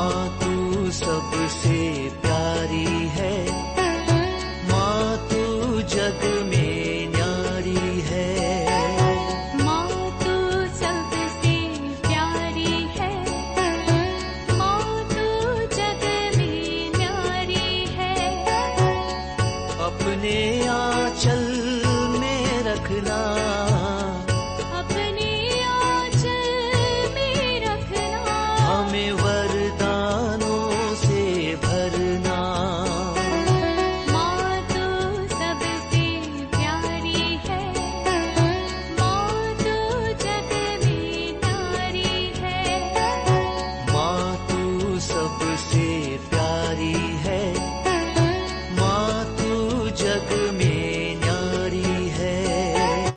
माँ तू सबसे प्यारी है, माँ तू जग में न्यारी है। माँ तू सबसे प्यारी है, माँ तू जग में न्यारी है। अपने आंचल में रखना, अपने आंचल में रखना। हमें वरदानों से भरना। माँ तू सबसे प्यारी है, माँ तू जग में न्यारी है। माँ तू सबसे प्यारी है, माँ तू जग में न्यारी है।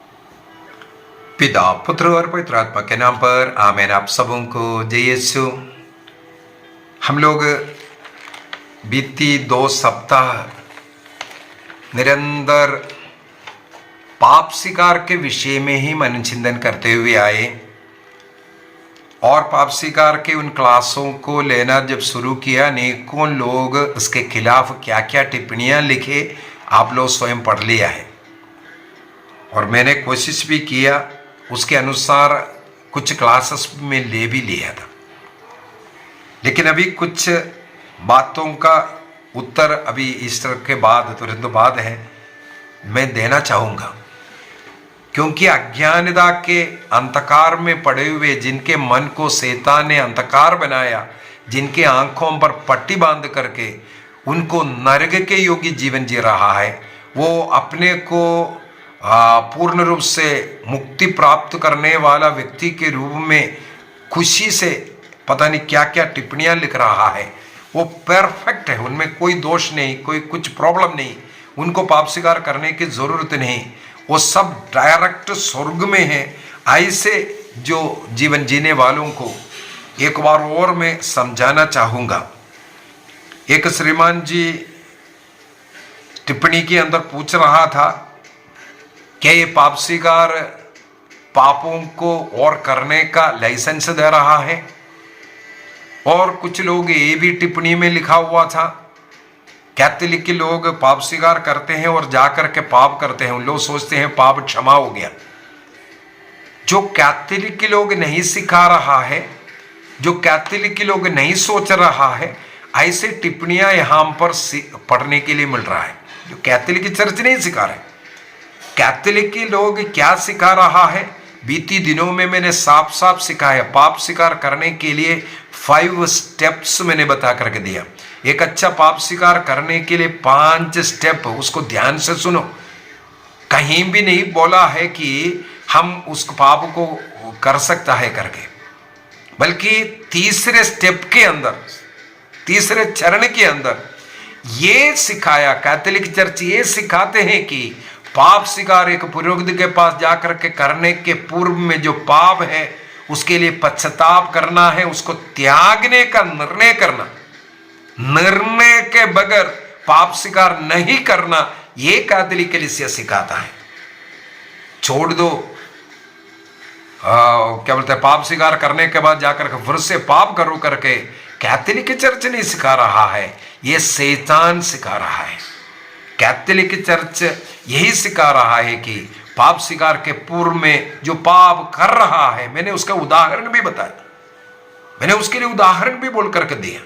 पिता, पुत्र और पवित्र आत्मा के नाम पर आमीन। आप सबों को जय यीशु। हम लोग बीती 2 सप्ताह निरंतर पाप स्वीकार के विषय में ही मन चिंतन करते हुए आए और पाप स्वीकार के उन क्लासों को लेना जब शुरू किया, अनेकों लोग उसके खिलाफ क्या क्या टिप्पणियां लिखे आप लोग स्वयं पढ़ लिया है और मैंने कोशिश भी किया उसके अनुसार कुछ क्लासेस में ले भी लिया था। लेकिन अभी कुछ बातों का उत्तर अभी ईस्टर के बाद तुरंत बाद है, मैं देना चाहूँगा, क्योंकि अज्ञानता के अंधकार में पड़े हुए जिनके मन को शैतान ने अंधकार बनाया, जिनके आंखों पर पट्टी बांध करके उनको नरक के योग्य जीवन जी रहा है, वो अपने को पूर्ण रूप से मुक्ति प्राप्त करने वाला व्यक्ति के रूप में खुशी से पता नहीं क्या क्या टिप्पणियां लिख रहा है। वो परफेक्ट है, उनमें कोई दोष नहीं, कोई कुछ प्रॉब्लम नहीं, उनको पाप स्वीकार करने की जरूरत नहीं, वो सब डायरेक्ट स्वर्ग में है। ऐसे जो जीवन जीने वालों को एक बार और मैं समझाना चाहूँगा। एक श्रीमान जी टिप्पणी के अंदर पूछ रहा था क्या ये पाप स्वीकार पापों को और करने का लाइसेंस दे रहा है, और कुछ लोग ये भी टिप्पणी में लिखा हुआ था कैथोलिक के लोग पाप स्वीकार करते हैं और जाकर के पाप करते हैं, उन लोग सोचते हैं पाप क्षमा हो गया। जो कैथोलिक के लोग नहीं सिखा रहा है, जो कैथोलिक के लोग नहीं सोच रहा है, ऐसे टिप्पणियां यहां पर पढ़ने के लिए मिल रहा है जो कैथोलिक की चर्च नहीं सिखा रहे। कैथोलिक के लोग क्या सिखा रहा है, बीती दिनों में मैंने साफ साफ सिखाया। पाप स्वीकार करने के लिए 5 स्टेप्स मैंने बता करके दिया। एक अच्छा पाप स्वीकार करने के लिए 5 स्टेप, उसको ध्यान से सुनो। कहीं भी नहीं बोला है कि हम उस पाप को कर सकता है करके, बल्कि तीसरे स्टेप के अंदर, तीसरे चरण के अंदर ये सिखाया। कैथोलिक चर्च ये सिखाते हैं कि पाप स्वीकार एक पुरोहित के पास जाकर के करने के पूर्व में जो पाप है उसके लिए पश्चाताप करना है, उसको त्यागने का निर्णय करना, निर्णय के बगैर पाप स्वीकार नहीं करना, ये कैथोलिक कलीसिया सिखाता है। छोड़ दो क्या बोलते हैं, पाप स्वीकार करने के बाद जाकर के फिर से पाप करो करके कैथोलिक चर्च नहीं सिखा रहा है, ये शैतान सिखा रहा है। कैथोलिक चर्च यही सिखा रहा है कि पाप स्वीकार के पूर्व में जो पाप कर रहा है, मैंने उसका उदाहरण भी बताया, मैंने उसके लिए उदाहरण भी बोल करके दिया,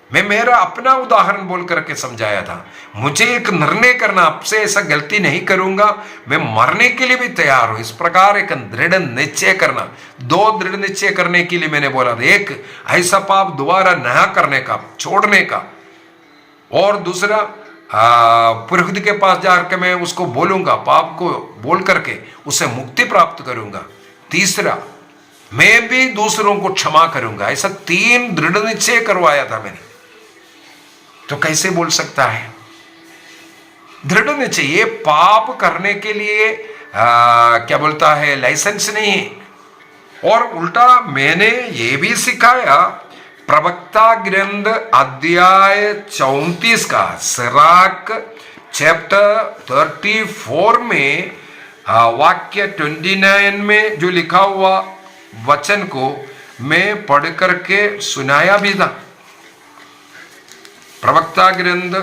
मैं मेरा अपना उदाहरण बोल करके समझाया था। मुझे एक निर्णय करना, आपसे ऐसा गलती नहीं करूंगा, मैं मरने के लिए भी तैयार हूं, इस प्रकार एक दृढ़ निश्चय करना। 2 दृढ़ निश्चय करने के लिए मैंने बोला था, एक ऐसा पाप दोबारा न करने का, छोड़ने का, और दूसरा पुरोहित के पास जाकर मैं उसको बोलूंगा, पाप को बोल करके उसे मुक्ति प्राप्त करूंगा। तीसरा, मैं भी दूसरों को क्षमा करूंगा। ऐसा 3 दृढ़ निश्चय करवाया था मैंने। तो कैसे बोल सकता है दृढ़ निश्चय? ये पाप करने के लिए क्या बोलता है, लाइसेंस नहीं है। और उल्टा मैंने ये भी सिखाया, प्रवक्ता ग्रंथ अध्याय 34 का सिराक चैप्टर 34 में वाक्य 29 में जो लिखा हुआ वचन को मैं पढ़ करके सुनाया भी था। प्रवक्ता ग्रंथ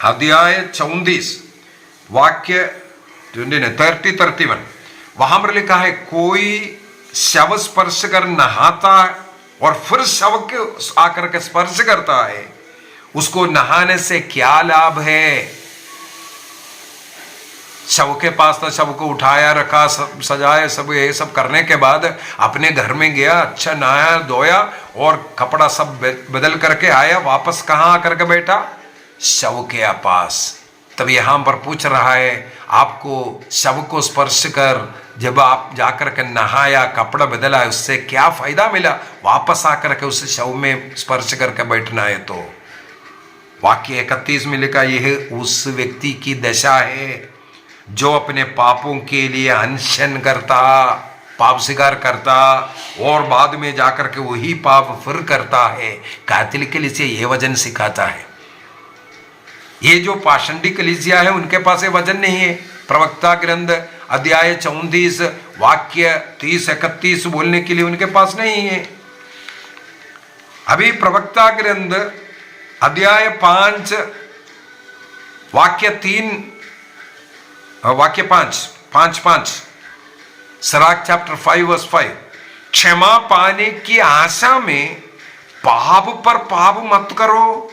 अध्याय 34 वाक्य 30-31, वहां पर लिखा है, कोई शव स्पर्श कर नहाता और फिर शव के आकर के स्पर्श करता है, उसको नहाने से क्या लाभ है? शव के पास था, शव को उठाया, रखा, सब सजाया, सब ये सब करने के बाद अपने घर में गया, अच्छा नहाया धोया और कपड़ा सब बदल करके आया, वापस कहां आकर के बैठा? शव के पास। तब यहां पर पूछ रहा है, आपको शव को स्पर्श कर जब आप जाकर के नहाया, कपड़ा बदला, उससे क्या फायदा मिला? वापस आकर के उस शव में स्पर्श करके बैठना है। तो वाक्य 31 में लिखा, यह उस व्यक्ति की दशा है जो अपने पापों के लिए अनशन करता, पाप स्वीकार करता और बाद में जाकर के वही पाप फिर करता है। कैथोलिक कलीसिया ये वजन सिखाता है। ये जो पाषंडी कलीसिया है उनके पास ये वजन नहीं है। प्रवक्ता ग्रंथ अध्याय 34 वाक्य 30-31 बोलने के लिए उनके पास नहीं है। अभी प्रवक्ता ग्रंथ अध्याय 5 वाक्य 5 सराक चैप्टर 5 वर्स 5, क्षमा पाने की आशा में पाप पर पाप मत करो,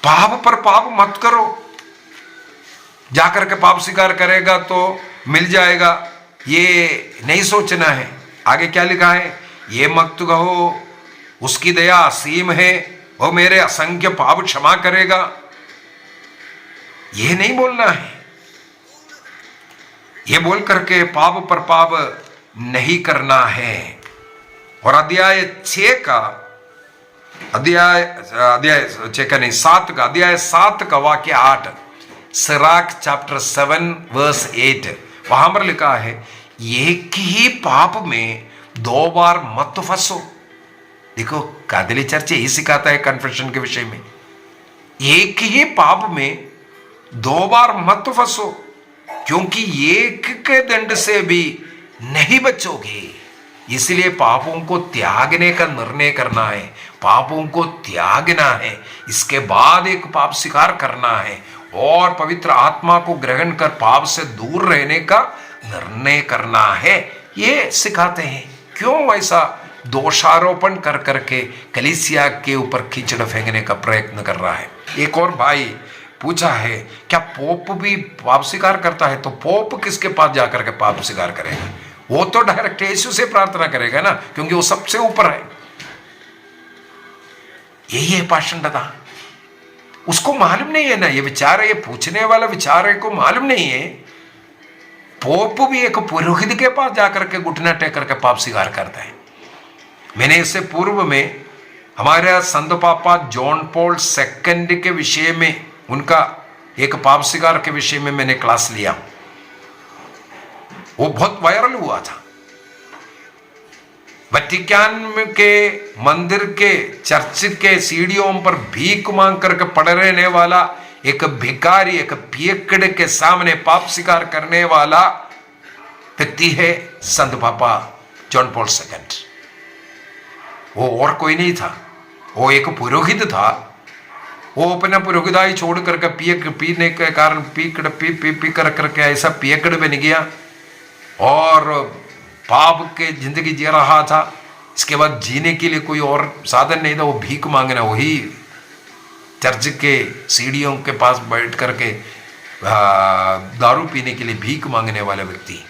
पाप पर पाप मत करो। जाकर के पाप स्वीकार करेगा तो मिल जाएगा, ये नहीं सोचना है। आगे क्या लिखा है? ये मत कहो उसकी दया असीम है, वो मेरे असंख्य पाप क्षमा करेगा, ये नहीं बोलना है। ये बोल करके पाप पर पाप नहीं करना है। और अध्याय 6 का अध्याय 6 का नहीं 7 का अध्याय 7 का वाक्य 8 सिराक चैप्टर 7 वर्स 8 वहां पर लिखा है, एक ही पाप में 2 बार मत फंसो। देखो कैथोलिक चर्च यही सिखाता है कन्फेशन के विषय में, एक ही पाप में 2 बार मत फंसो, क्योंकि एक के दंड से भी नहीं बचोगे। इसलिए पापों को त्यागने का निर्णय करना है, पापों को त्यागना है, इसके बाद एक पाप स्वीकार करना है और पवित्र आत्मा को ग्रहण कर पाप से दूर रहने का निर्णय करना है। ये सिखाते हैं। क्यों ऐसा दोषारोपण कर करके कलीसिया के ऊपर कीचड़ फेंकने का प्रयत्न कर रहा है? एक और भाई पूछा है, क्या पोप भी पाप स्वीकार करता है? तो पोप किसके पास जाकर के पाप स्वीकार करेगा? वो तो डायरेक्ट यीशु से प्रार्थना करेगा ना, क्योंकि वो सबसे ऊपर है। यही है पाषंडता। उसको मालूम नहीं है ना, ये विचार, ये पूछने वाला विचार को मालूम नहीं है। पोप भी एक पुरोहित के पास जाकर के घुटना टेक करके पाप स्वीकार करता है। मैंने इससे पूर्व में हमारे संत पापा जॉन पॉल II के विषय में, उनका एक पाप स्वीकार के विषय में मैंने क्लास लिया, वो बहुत वायरल हुआ था। वैटिकन के मंदिर के चर्च के सीढ़ियों पर भीख मांग करके पड़ रहने वाला एक भिखारी, एक पियकड़ के सामने पाप स्वीकार करने वाला व्यक्ति है संत पापा जॉन पॉल II। वो और कोई नहीं था, वो एक पुरोहित था। वो अपना पुरोहिताई छोड़ करके पीने के कारण पी करके ऐसा पियकड़ बन गया और पाप के जिंदगी जी रहा था। इसके बाद जीने के लिए कोई और साधन नहीं था, वो भीख मांगना। वही चर्च के सीढ़ियों के पास बैठ करके दारू पीने के लिए भीख मांगने वाला व्यक्ति।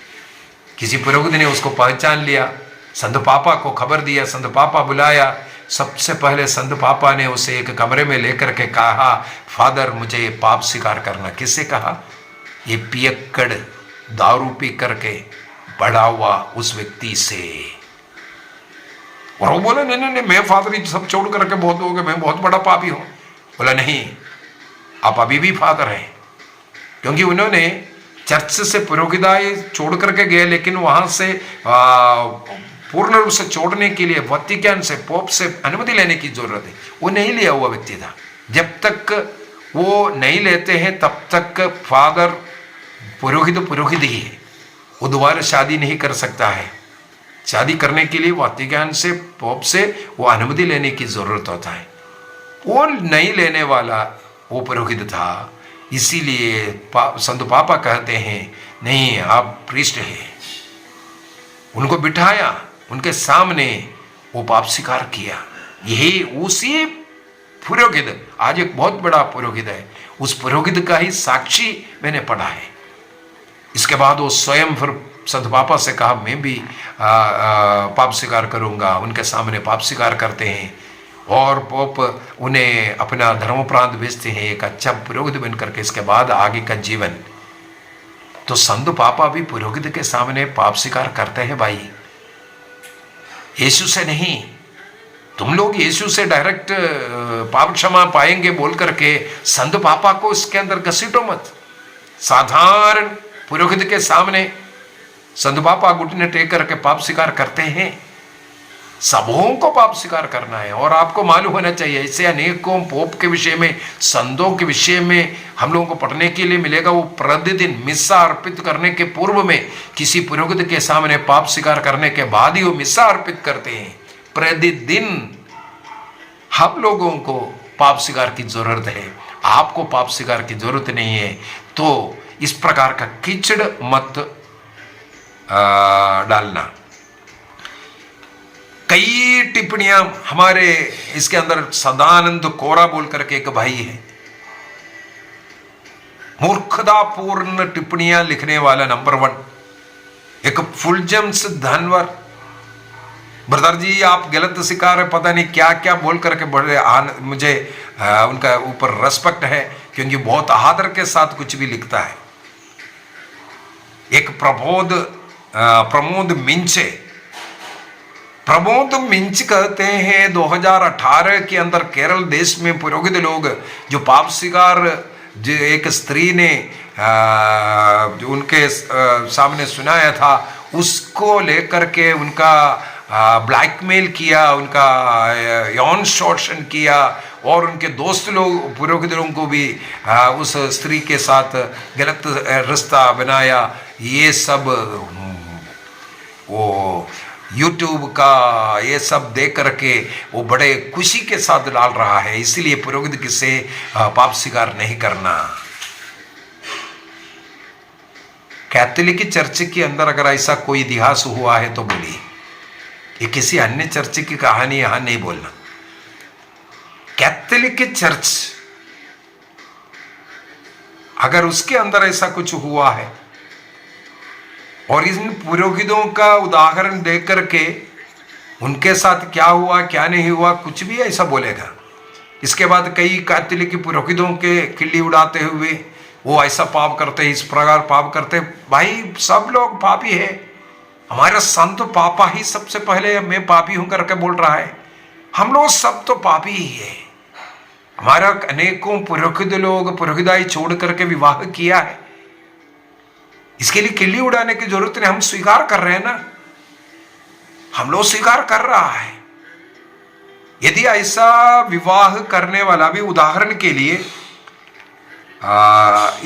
किसी पुरोहित ने उसको पहचान लिया, संत पापा को खबर दिया, संत पापा बुलाया। सबसे पहले संत पापा ने उसे एक कमरे में लेकर के कहा, फादर मुझे ये पाप स्वीकार करना। किससे कहा? ये पियक्कड़ दारू पी करके बड़ा हुआ उस व्यक्ति से। और वो बोला नहीं नहीं नहीं, मैं फादर ये सब छोड़ करके बहुत हो गए, मैं बहुत बड़ा पापी हूं। बोला नहीं, आप अभी भी फादर हैं, क्योंकि उन्होंने चर्च से पुरोहिताई छोड़ करके गए, लेकिन वहां से पूर्ण रूप से छोड़ने के लिए वैटिकन से, पोप से अनुमति लेने की जरूरत है। वो नहीं लिया हुआ व्यक्ति था। जब तक वो नहीं लेते हैं तब तक फादर पुरोहित ही है, वो दोबारा शादी नहीं कर सकता है। शादी करने के लिए वैटिकन से, पोप से वो अनुमति लेने की जरूरत होता है। वो नहीं लेने वाला वो पुरोहित था। इसीलिए संत पापा कहते हैं नहीं, आप प्रीस्ट हैं। उनको बिठाया, उनके सामने वो पाप स्वीकार किया। यही उसी पुरोहित, आज एक बहुत बड़ा पुरोहित है, उस पुरोहित का ही साक्षी मैंने पढ़ा है। इसके बाद वो स्वयं फिर संत पापा से कहा मैं भी पाप स्वीकार करूंगा। उनके सामने पाप स्वीकार करते हैं और पोप उन्हें अपना धर्मोपरांत भेजते हैं एक अच्छा पुरोहित बन करके। इसके बाद आगे का जीवन। तो संत पापा भी पुरोहित के सामने पाप स्वीकार करते हैं भाई, यीशु से नहीं। तुम लोग यीशु से डायरेक्ट पाप क्षमा पाएंगे बोल करके संत पापा को इसके अंदर घसीटो मत। साधारण पुरोहित के सामने संत पापा घुटने टेक करके पाप स्वीकार करते हैं। सबों को पाप स्वीकार करना है। और आपको मालूम होना चाहिए, ऐसे अनेकों पोप के विषय में, संतों के विषय में हम लोगों को पढ़ने के लिए मिलेगा। वो प्रतिदिन मिस्सा अर्पित करने के पूर्व में किसी पुरोहित के सामने पाप स्वीकार करने के बाद ही वो मिस्सा अर्पित करते हैं। प्रतिदिन हम लोगों को पाप स्वीकार की जरूरत है, आपको पाप स्वीकार की जरूरत नहीं है। तो इस प्रकार का कीचड़ मत डालना। कई टिप्पणियां हमारे इसके अंदर सदानंद कोरा बोल करके एक भाई है, मूर्खतापूर्ण टिप्पणियां लिखने वाला नंबर 1। एक फुलजम्स धनवर, ब्रदर जी आप गलत सिखा रहे, पता नहीं क्या क्या बोल करके बड़े मुझे उनका ऊपर रेस्पेक्ट है, क्योंकि बहुत आदर के साथ कुछ भी लिखता है। एक प्रमोद मिंचे, प्रमोद मिंच कहते हैं 2018 के अंदर केरल देश में पुरोहित लोग जो पाप स्वीकार, जो एक स्त्री ने जो उनके सामने सुनाया था, उसको लेकर के उनका ब्लैकमेल किया, उनका यौन शोषण किया और उनके दोस्त लोग पुरोहित लोगों को भी उस स्त्री के साथ गलत रिश्ता बनाया। ये सब वो YouTube का ये सब देख करके वो बड़े खुशी के साथ डाल रहा है। इसीलिए पुरोहित किसे पाप स्वीकार नहीं करना। कैथोलिक चर्च के अंदर अगर ऐसा कोई इतिहास हुआ है तो बोलिए, ये किसी अन्य चर्च की कहानी यहां नहीं बोलना। कैथोलिक चर्च अगर उसके अंदर ऐसा कुछ हुआ है और इन पुरोहितों का उदाहरण देख करके उनके साथ क्या हुआ क्या नहीं हुआ कुछ भी ऐसा बोलेगा, इसके बाद कई कैथोलिक पुरोहितों के किल्ली उड़ाते हुए वो ऐसा पाप करते, इस प्रकार पाप करते। भाई सब लोग पापी है। हमारा संत पापा ही सबसे पहले मैं पापी हूं करके बोल रहा है। हम लोग सब तो पापी ही है। हमारा अनेकों पुरोहित लोग पुरोहिताई छोड़ करके विवाह किया है। इसके लिए किल्ली उड़ाने की जरूरत नहीं, हम स्वीकार कर रहे हैं ना, हम लोग स्वीकार कर रहा है। यदि ऐसा विवाह करने वाला भी, उदाहरण के लिए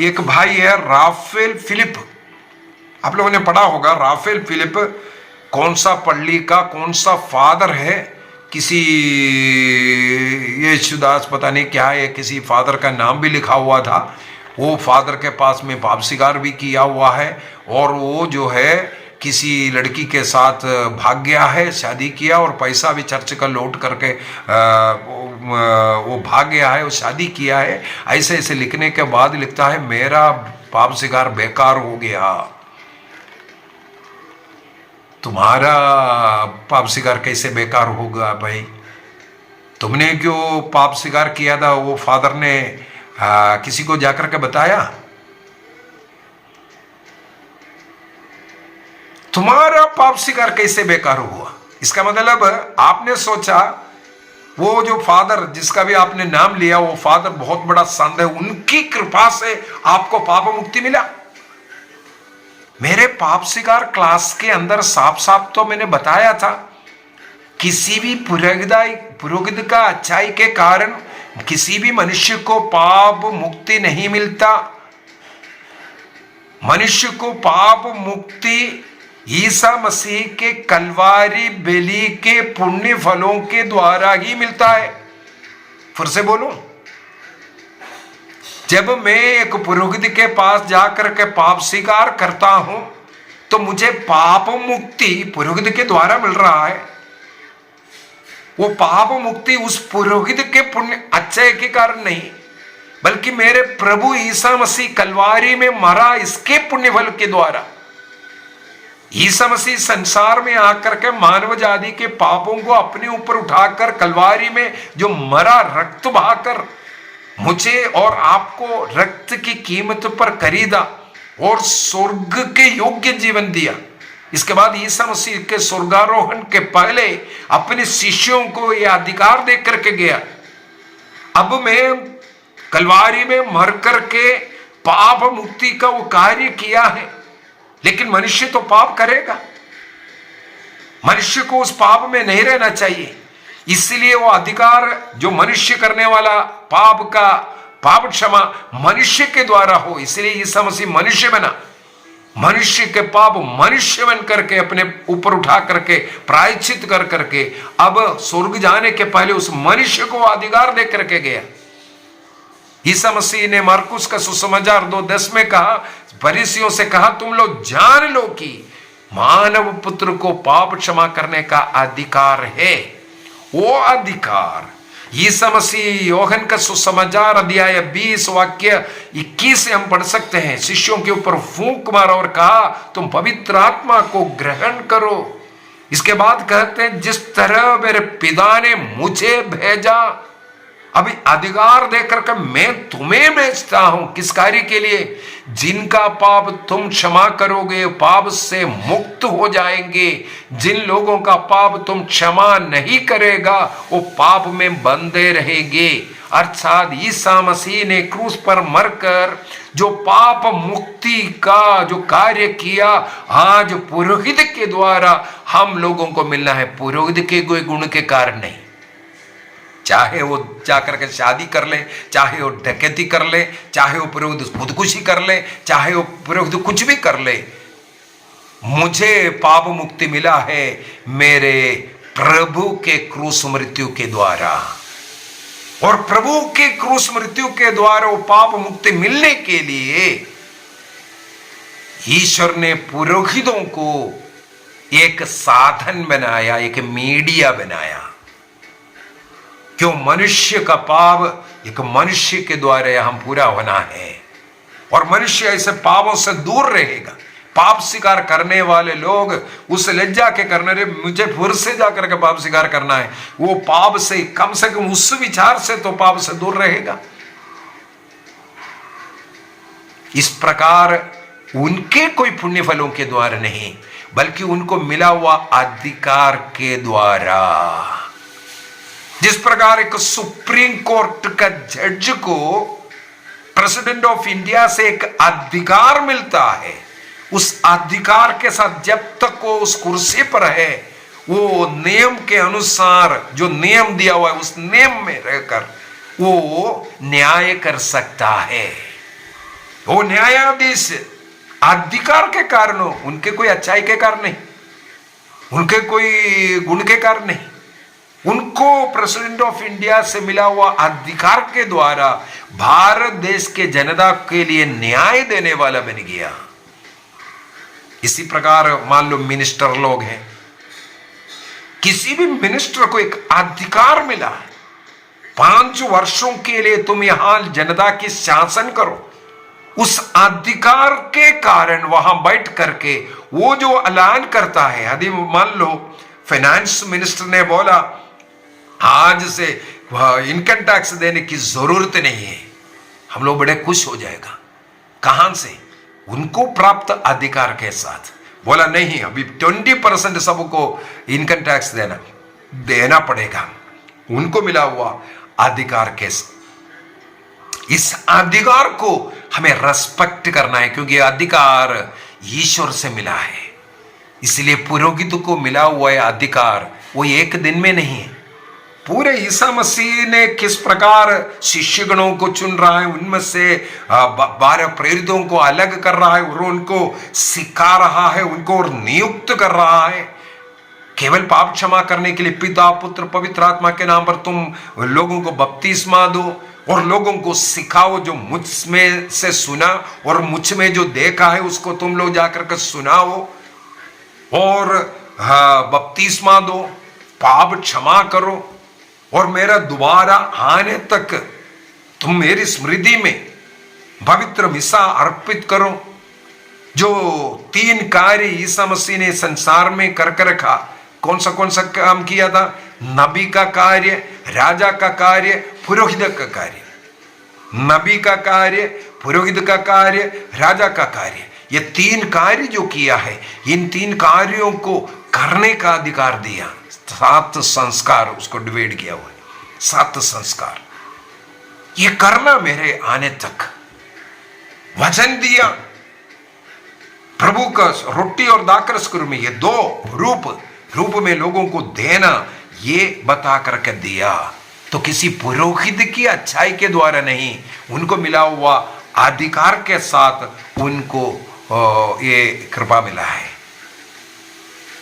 एक भाई है राफेल फिलिप, आप लोगों ने पढ़ा होगा। राफेल फिलिप कौन सा पल्ली का कौन सा फादर है, किसी यीशुदास पता नहीं क्या है, किसी फादर का नाम भी लिखा हुआ था। वो फादर के पास में पाप स्वीकार भी किया हुआ है और वो जो है किसी लड़की के साथ भाग गया है, शादी किया और पैसा भी चर्च का लौट करके वो भाग गया है, वो शादी किया है। ऐसे ऐसे लिखने के बाद लिखता है मेरा पाप स्वीकार बेकार हो गया। तुम्हारा पाप स्वीकार कैसे बेकार होगा भाई? तुमने क्यों पाप स्वीकार किया था? वो फादर ने किसी को जाकर के बताया? तुम्हारा पाप स्वीकार कैसे बेकार हुआ? इसका मतलब आपने सोचा वो जो फादर जिसका भी आपने नाम लिया वो फादर बहुत बड़ा संत है, उनकी कृपा से आपको पाप मुक्ति मिला। मेरे पाप स्वीकार क्लास के अंदर साफ साफ तो मैंने बताया था, किसी भी पुरोहित का अच्छाई के कारण किसी भी मनुष्य को पाप मुक्ति नहीं मिलता। मनुष्य को पाप मुक्ति ईसा मसीह के कलवारी बलि के पुण्य फलों के द्वारा ही मिलता है। फिर से बोलूं, जब मैं एक पुरोहित के पास जाकर के पाप स्वीकार करता हूं तो मुझे पाप मुक्ति पुरोहित के द्वारा मिल रहा है। वो पाप मुक्ति उस पुरोहित के पुण्य अच्छे के कारण नहीं, बल्कि मेरे प्रभु ईसा मसीह कलवारी में मरा इसके पुण्य फल के द्वारा। ईसा मसीह संसार में आकर के मानव जाति के पापों को अपने ऊपर उठाकर कलवारी में जो मरा, रक्त बहाकर मुझे और आपको रक्त की कीमत पर खरीदा और स्वर्ग के योग्य जीवन दिया। इसके बाद ईसा मसीह के स्वर्गारोहण के पहले अपने शिष्यों को यह अधिकार दे करके गया, अब मैं कलवारी में मर करके पाप मुक्ति का वो कार्य किया है। लेकिन मनुष्य तो पाप करेगा, मनुष्य को उस पाप में नहीं रहना चाहिए। इसलिए वो अधिकार जो मनुष्य करने वाला पाप का पाप क्षमा मनुष्य के द्वारा हो, इसलिए ईसा मसीह मनुष्य बना। मनुष्य के पाप मनुष्य बन करके अपने ऊपर उठा करके प्रायश्चित कर करके अब स्वर्ग जाने के पहले उस मनुष्य को अधिकार दे करके गया। ईसा मसीह ने मार्कुस का सुसमाचार 2:10 में कहा, फरीसियों से कहा, तुम लोग जान लो कि मानव पुत्र को पाप क्षमा करने का अधिकार है। वो अधिकार ईसा मसीह योहन का सुसमाचार अध्याय 20 वाक्य 21 से हम पढ़ सकते हैं। शिष्यों के ऊपर फूंक मारा और कहा, तुम पवित्र आत्मा को ग्रहण करो। इसके बाद कहते हैं, जिस तरह मेरे पिता ने मुझे भेजा, अभी अधिकार देकर के मैं तुम्हें भेजता हूं। किस कार्य के लिए? जिनका पाप तुम क्षमा करोगे पाप से मुक्त हो जाएंगे। जिन लोगों का पाप तुम क्षमा नहीं करेगा वो पाप में बंधे रहेंगे। अर्थात ईसा मसीह ने क्रूस पर मरकर जो पाप मुक्ति का जो कार्य किया, आज पुरोहित के द्वारा हम लोगों को मिलना है। पुरोहित के कोई गुण के कारण नहीं, चाहे वो जाकर के शादी कर ले, चाहे वो डकैती कर ले, चाहे वो पुरोहित खुदकुशी कर ले, चाहे वो पुरोहित कुछ भी कर ले, मुझे पाप मुक्ति मिला है मेरे प्रभु के क्रूस मृत्यु के द्वारा। और प्रभु के क्रूस मृत्यु के द्वारा वो पाप मुक्ति मिलने के लिए ईश्वर ने पुरोहितों को एक साधन बनाया, एक मीडिया बनाया। क्यों? मनुष्य का पाप एक मनुष्य के द्वारा हम पूरा होना है और मनुष्य ऐसे पापों से दूर रहेगा। पाप स्वीकार करने वाले लोग उस लज्जा के करने रहे, मुझे फिर से जाकर के पाप स्वीकार करना है, वो पाप से कम उस विचार से तो पाप से दूर रहेगा। इस प्रकार उनके कोई पुण्य फलों के द्वारा नहीं, बल्कि उनको मिला हुआ अधिकार के द्वारा। जिस प्रकार एक सुप्रीम कोर्ट का जज को प्रेसिडेंट ऑफ इंडिया से एक अधिकार मिलता है, उस अधिकार के साथ जब तक वो उस कुर्सी पर है, वो नियम के अनुसार जो नियम दिया हुआ है उस नियम में रहकर वो न्याय कर सकता है। वो न्यायाधीश अधिकार के कारण हो, उनके कोई अच्छाई के कारण नहीं, उनके कोई गुण के कारण नहीं, उनको प्रेसिडेंट ऑफ इंडिया से मिला हुआ अधिकार के द्वारा भारत देश के जनता के लिए न्याय देने वाला बन गया। इसी प्रकार मान लो मिनिस्टर लोग हैं, किसी भी मिनिस्टर को एक अधिकार मिला है, 5 वर्षों के लिए तुम यहां जनता की शासन करो। उस अधिकार के कारण वहां बैठ करके वो जो ऐलान करता है, यदि मान लो फाइनेंस मिनिस्टर ने बोला आज से इनकम टैक्स देने की जरूरत नहीं है, हम लोग बड़े खुश हो जाएगा। कहां से? उनको प्राप्त अधिकार के साथ बोला नहीं, अभी 20% सबको इनकम टैक्स देना पड़ेगा। उनको मिला हुआ अधिकार के साथ, इस अधिकार को हमें रेस्पेक्ट करना है, क्योंकि अधिकार ईश्वर से मिला है। इसलिए पुरोहित को मिला हुआ है अधिकार, वो एक दिन में नहीं है। पूरे ईसा मसीह ने किस प्रकार शिष्यगणों को चुन रहा है, उनमें से 12 प्रेरितों को अलग कर रहा है और उनको सिखा रहा है, उनको और नियुक्त कर रहा है। केवल पाप क्षमा करने के लिए पिता पुत्र पवित्र आत्मा के नाम पर तुम लोगों को बपतिस्मा दो और लोगों को सिखाओ। जो मुझ में से सुना और मुझ में जो देखा है उसको तुम लोग जाकर के सुनाओ और बपतिस्मा दो, पाप क्षमा करो और मेरा दोबारा आने तक तुम मेरी स्मृति में पवित्र मिसा अर्पित करो। जो 3 कार्य ईसा मसीह ने संसार में करके रखा, कौन सा काम किया था? नबी का कार्य, राजा का कार्य, पुरोहित का कार्य। नबी का कार्य, पुरोहित का कार्य, राजा का कार्य, ये 3 कार्य जो किया है, इन 3 कार्यों को करने का अधिकार दिया। 7 संस्कार उसको डिवाइड किया हुआ है, 7 संस्कार ये करना मेरे आने तक। वचन दिया प्रभु का रोटी और दाखरस में, ये 2 रूप में लोगों को देना, ये बता करके दिया। तो किसी पुरोहित की अच्छाई के द्वारा नहीं, उनको मिला हुआ अधिकार के साथ उनको ये कृपा मिला है।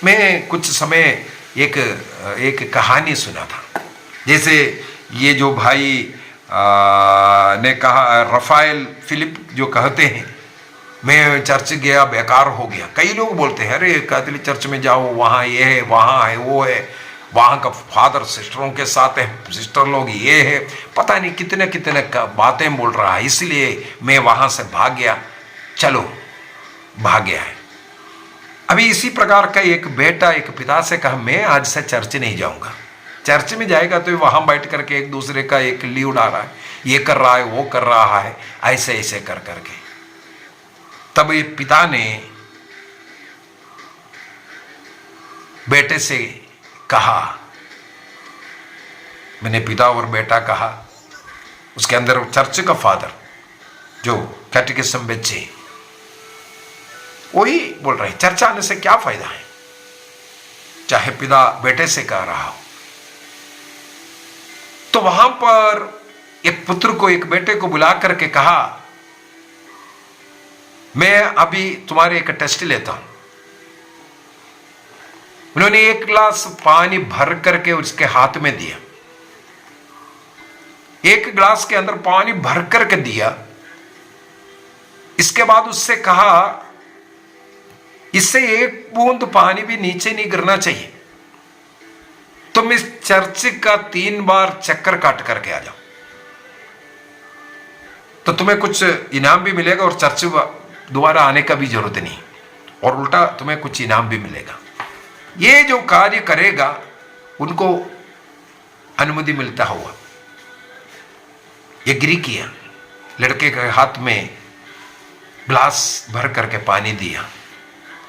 मैं कुछ समय एक कहानी सुना था। जैसे ये जो भाई ने कहा, रफाएल फिलिप जो कहते हैं, मैं चर्च गया बेकार हो गया। कई लोग बोलते हैं अरे कैथोलिक चर्च में जाओ, वहाँ ये है, वहाँ है, वो है, वहाँ का फादर सिस्टरों के साथ है, सिस्टर लोग ये है, पता नहीं कितने कितने बातें बोल रहा है, इसलिए मैं वहाँ से भाग गया। चलो भाग गया है। अभी इसी प्रकार का एक बेटा एक पिता से कहा मैं आज से चर्च नहीं जाऊँगा। चर्च में जाएगा तो वहाँ बैठ करके एक दूसरे का एक ली उड़ा रहा है, ये कर रहा है, वो कर रहा है, ऐसे ऐसे कर करके। तब ये पिता ने बेटे से कहा, मैंने पिता और बेटा कहा, उसके अंदर चर्च का फादर जो कैटेकिज्म बच्चे वही बोल रहे चर्च आने से क्या फायदा है, चाहे पिता बेटे से कह रहा हो। तो वहां पर एक पुत्र को, एक बेटे को बुला करके कहा मैं अभी तुम्हारे एक टेस्ट लेता हूं। उन्होंने 1 गिलास पानी भर करके उसके हाथ में दिया, 1 गिलास के अंदर पानी भर करके दिया। इसके बाद उससे कहा इससे 1 बूंद पानी भी नीचे नहीं गिरना चाहिए, तुम इस चर्च का 3 बार चक्कर काट करके आ जाओ तो तुम्हें कुछ इनाम भी मिलेगा और चर्च दोबारा आने का भी जरूरत नहीं, और उल्टा तुम्हें कुछ इनाम भी मिलेगा। ये जो कार्य करेगा उनको अनुमति मिलता हुआ एग्री किया। लड़के के हाथ में ग्लास भर करके पानी दिया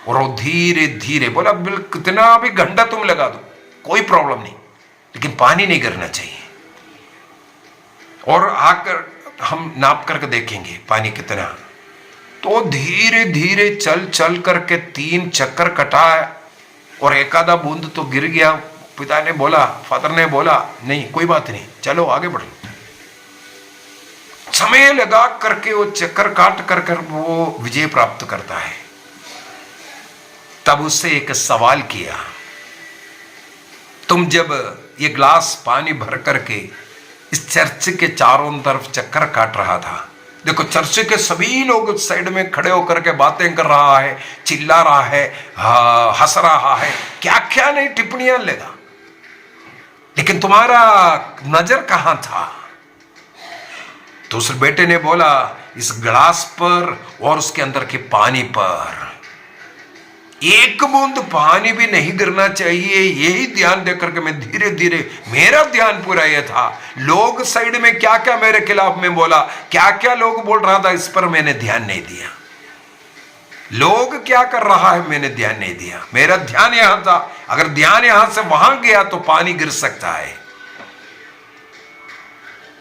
और वो धीरे धीरे बोला कितना भी घंटा तुम लगा दो कोई प्रॉब्लम नहीं, लेकिन पानी नहीं गिरना चाहिए। और आकर हम नाप करके देखेंगे पानी कितना। तो धीरे धीरे चल चल करके 3 चक्कर कटाया और 1 आधा बूंद तो गिर गया। पिता ने बोला, फादर ने बोला नहीं कोई बात नहीं, चलो आगे बढ़ो। समय लगा करके वो चक्कर काट कर वो विजय प्राप्त करता है। तब उससे एक सवाल किया, तुम जब ये ग्लास पानी भर करके इस चर्च के चारों तरफ चक्कर काट रहा था, देखो चर्च के सभी लोग साइड में खड़े होकर के बातें कर रहा है, चिल्ला रहा है, हंस रहा है, क्या क्या नहीं टिप्पणियां लेगा, लेकिन तुम्हारा नजर कहां था? तो उस बेटे ने बोला इस ग्लास पर और उसके अंदर के पानी पर 1 बूंद पानी भी नहीं गिरना चाहिए, यही ध्यान देकर के मैं धीरे धीरे, मेरा ध्यान पूरा यह था। लोग साइड में क्या क्या मेरे खिलाफ में बोला, क्या क्या लोग बोल रहा था, इस पर मैंने ध्यान नहीं दिया। लोग क्या कर रहा है मैंने ध्यान नहीं दिया, मेरा ध्यान यहां था। अगर ध्यान यहां से वहां गया तो पानी गिर सकता है।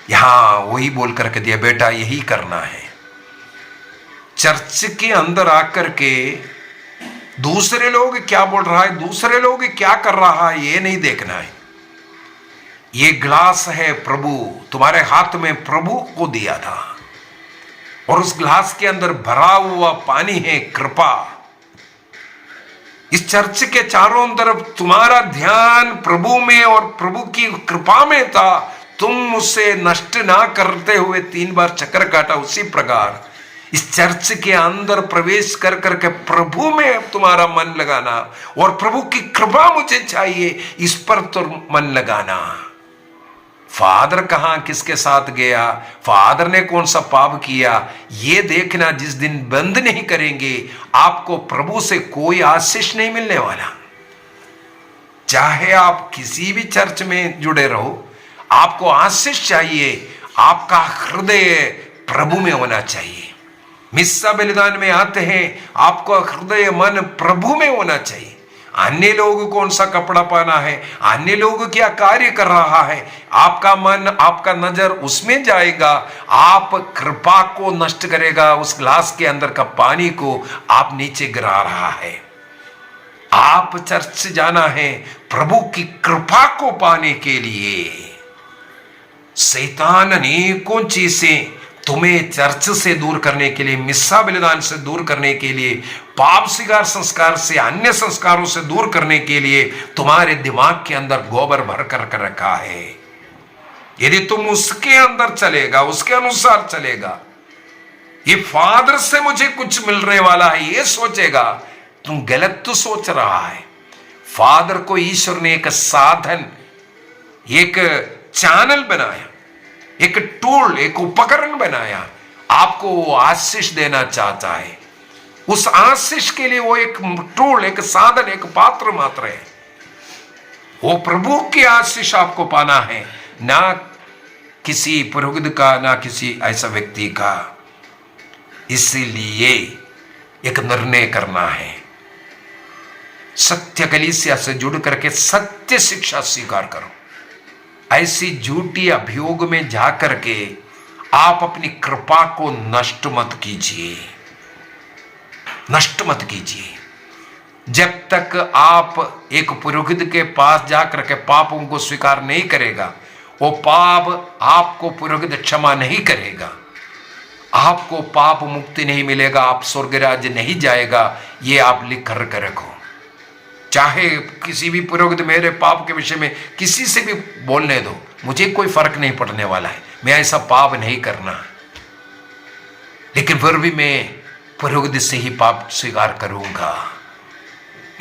यहां वही बोल करके दिया, बेटा यही करना है। चर्च के अंदर आकर के दूसरे लोग क्या बोल रहा है, दूसरे लोग क्या कर रहा है, ये नहीं देखना है। ये ग्लास है प्रभु तुम्हारे हाथ में प्रभु को दिया था, और उस ग्लास के अंदर भरा हुआ पानी है कृपा। इस चर्च के चारों तरफ तुम्हारा ध्यान प्रभु में और प्रभु की कृपा में था, तुम उसे नष्ट ना करते हुए 3 बार चक्कर काटा। उसी प्रकार इस चर्च के अंदर प्रवेश कर करके प्रभु में तुम्हारा मन लगाना, और प्रभु की कृपा मुझे चाहिए, इस पर तो मन लगाना। फादर कहां किसके साथ गया, फादर ने कौन सा पाप किया, ये देखना। जिस दिन बंद नहीं करेंगे, आपको प्रभु से कोई आशीष नहीं मिलने वाला। चाहे आप किसी भी चर्च में जुड़े रहो, आपको आशीष चाहिए, आपका हृदय प्रभु में होना चाहिए। मिस्सा बलिदान में आते हैं, आपका हृदय मन प्रभु में होना चाहिए। अन्य लोग कौन सा कपड़ा पहना है, अन्य लोग क्या कार्य कर रहा है, आपका मन, आपका नजर उसमें जाएगा, आप कृपा को नष्ट करेगा। उस ग्लास के अंदर का पानी को आप नीचे गिरा रहा है। आप चर्च जाना है प्रभु की कृपा को पाने के लिए। शैतान अनेकों चीजें तुम्हें चर्च से दूर करने के लिए, मिस्सा बलिदान से दूर करने के लिए, पाप स्वीकार संस्कार से, अन्य संस्कारों से दूर करने के लिए तुम्हारे दिमाग के अंदर गोबर भर कर रखा है। यदि तुम उसके अंदर चलेगा, उसके अनुसार चलेगा, ये फादर से मुझे कुछ मिलने वाला है, ये सोचेगा, तुम गलत तो सोच रहा है। फादर को ईश्वर ने एक साधन, एक चैनल बनाया, एक टूल, एक उपकरण बनाया, आपको वो आशीष देना चाहता है। उस आशीष के लिए वो एक टूल, एक साधन, एक पात्र मात्र है। वो प्रभु की आशीष आपको पाना है, ना किसी पुरोहित का, ना किसी ऐसा व्यक्ति का। इसीलिए एक निर्णय करना है, सत्य कलीसिया से जुड़ करके सत्य शिक्षा स्वीकार करो। ऐसी झूठी अभियोग में जाकर के आप अपनी कृपा को नष्ट मत कीजिए, नष्ट मत कीजिए। जब तक आप एक पुरोहित के पास जाकर के पापों को स्वीकार नहीं करेगा, वो पाप आपको पुरोहित क्षमा नहीं करेगा, आपको पाप मुक्ति नहीं मिलेगा, आप स्वर्ग राज्य नहीं जाएगा। ये आप लिख कर रखो। चाहे किसी भी पुरोहित मेरे पाप के विषय में किसी से भी बोलने दो, मुझे कोई फर्क नहीं पड़ने वाला है, मैं ऐसा पाप नहीं करना। लेकिन फिर भी मैं पुरोहित से ही पाप स्वीकार करूंगा।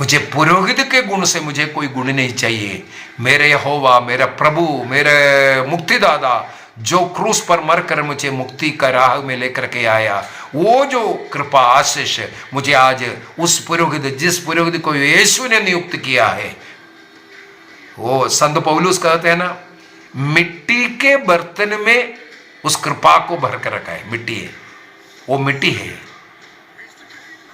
मुझे पुरोहित के गुण से मुझे कोई गुण नहीं चाहिए। मेरे यहोवा, मेरा प्रभु, मेरे मुक्तिदाता जो क्रूस पर मरकर मुझे मुक्ति का राह में लेकर के आया, वो जो कृपा आशीष मुझे आज उस पुरोहित, जिस पुरोहित को यीशु ने नियुक्त किया है, वो संत पौलुस कहते हैं ना, मिट्टी के बर्तन में उस कृपा को भर कर रखा है। मिट्टी है, वो मिट्टी है,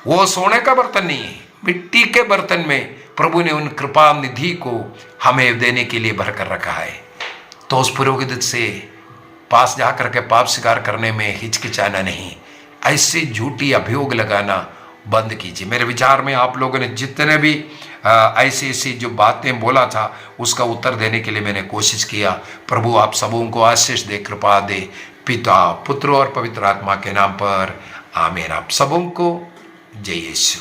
वो सोने का बर्तन नहीं है। मिट्टी के बर्तन में प्रभु ने उन कृपा निधि को हमें देने के लिए भर कर रखा है। तो उस पुरोहित से पास जाकर के पाप स्वीकार करने में हिचकिचाना नहीं, ऐसे झूठी अभियोग लगाना बंद कीजिए। मेरे विचार में आप लोगों ने जितने भी ऐसी ऐसी जो बातें बोला था, उसका उत्तर देने के लिए मैंने कोशिश किया। प्रभु आप सबों को आशीष दे, कृपा दे, पिता, पुत्र और पवित्र आत्मा के नाम पर आमीन। आप सबों को जय यीशु।